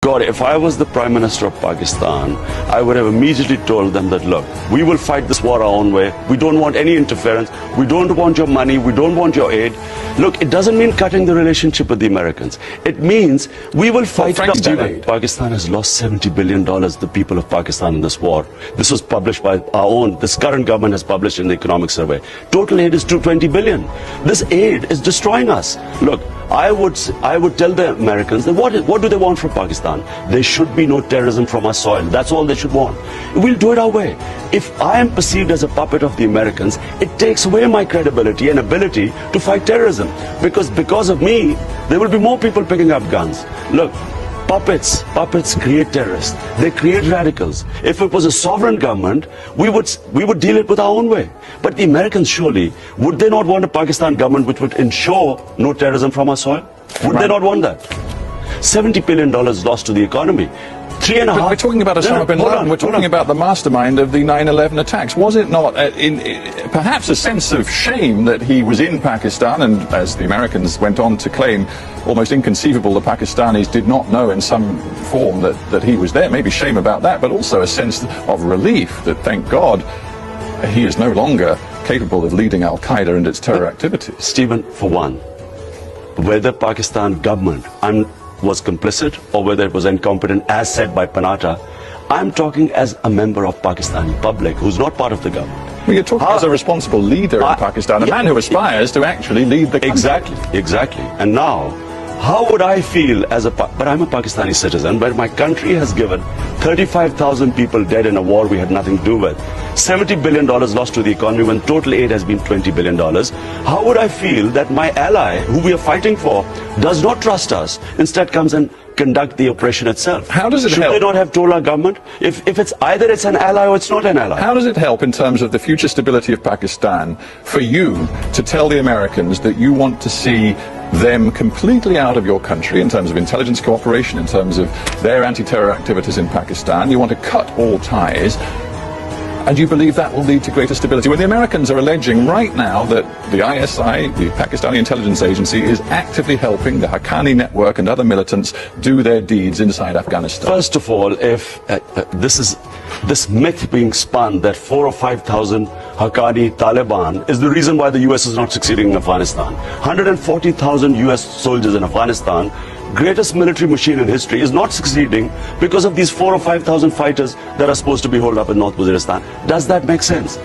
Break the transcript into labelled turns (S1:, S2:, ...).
S1: God, if I was the Prime Minister of Pakistan, I would have immediately told them that, look, we will fight this war our own way. We don't want any interference. We don't want your money. We don't want your aid. Look, it doesn't mean cutting the relationship with the Americans. It means we will fight. Pakistan has lost $70 billion, the people of Pakistan, in this war. This was published by our own, this current government has published in the economic survey. Total aid is $220 billion. This aid is destroying us. Look, I would tell the Americans that what do they want from Pakistan? There should be no terrorism from our soil. That's all they should want. We'll do it our way. If I am perceived as a puppet of the Americans, it takes away my credibility and ability to fight terrorism. Because of me, there will be more people picking up guns. Look, puppets create terrorists. They create radicals. If it was a sovereign government, we would deal it with our own way. But the Americans, surely, would they not want a Pakistan government which would ensure no terrorism from our soil? Would they not want that? $70 billion lost to the economy.
S2: We're talking about Osama bin Laden. We're talking about the mastermind of the 9/11 attacks. Was it not, perhaps, a sense of shame that he was in Pakistan, and as the Americans went on to claim, almost inconceivable the Pakistanis did not know in some form that he was there? Maybe shame about that, but also a sense of relief that, thank God, he is no longer capable of leading Al-Qaeda and its terror activities.
S1: Stephen, for one, whether Pakistan government was complicit or whether it was incompetent, as said by Panata, I'm talking as a member of Pakistani public who's not part of the government.
S2: Well, you're talking as a responsible leader in Pakistan, a man who aspires to actually lead the country.
S1: Exactly. And now, how would I feel but I'm a Pakistani citizen, but my country has given 35,000 people dead in a war we had nothing to do with. $70 billion lost to the economy when total aid has been $20 billion. How would I feel that my ally, who we are fighting for, does not trust us, instead comes and conduct the operation itself?
S2: How does it help?
S1: Should they not have told our government? If it's either it's an ally or it's not an ally.
S2: How does it help in terms of the future stability of Pakistan for you to tell the Americans that you want to see them completely out of your country in terms of intelligence cooperation, in terms of their anti-terror activities in Pakistan? You want to cut all ties, and you believe that will lead to greater stability, when the Americans are alleging right now that the ISI, the Pakistani intelligence agency, is actively helping the Haqqani network and other militants do their deeds inside Afghanistan?
S1: First of all, if this myth being spun that 4,000 or 5,000 Haqqani Taliban is the reason why the US is not succeeding in Afghanistan. 140,000 US soldiers in Afghanistan, greatest military machine in history, is not succeeding because of these 4,000 or 5,000 fighters that are supposed to be holed up in North Waziristan. Does that make sense?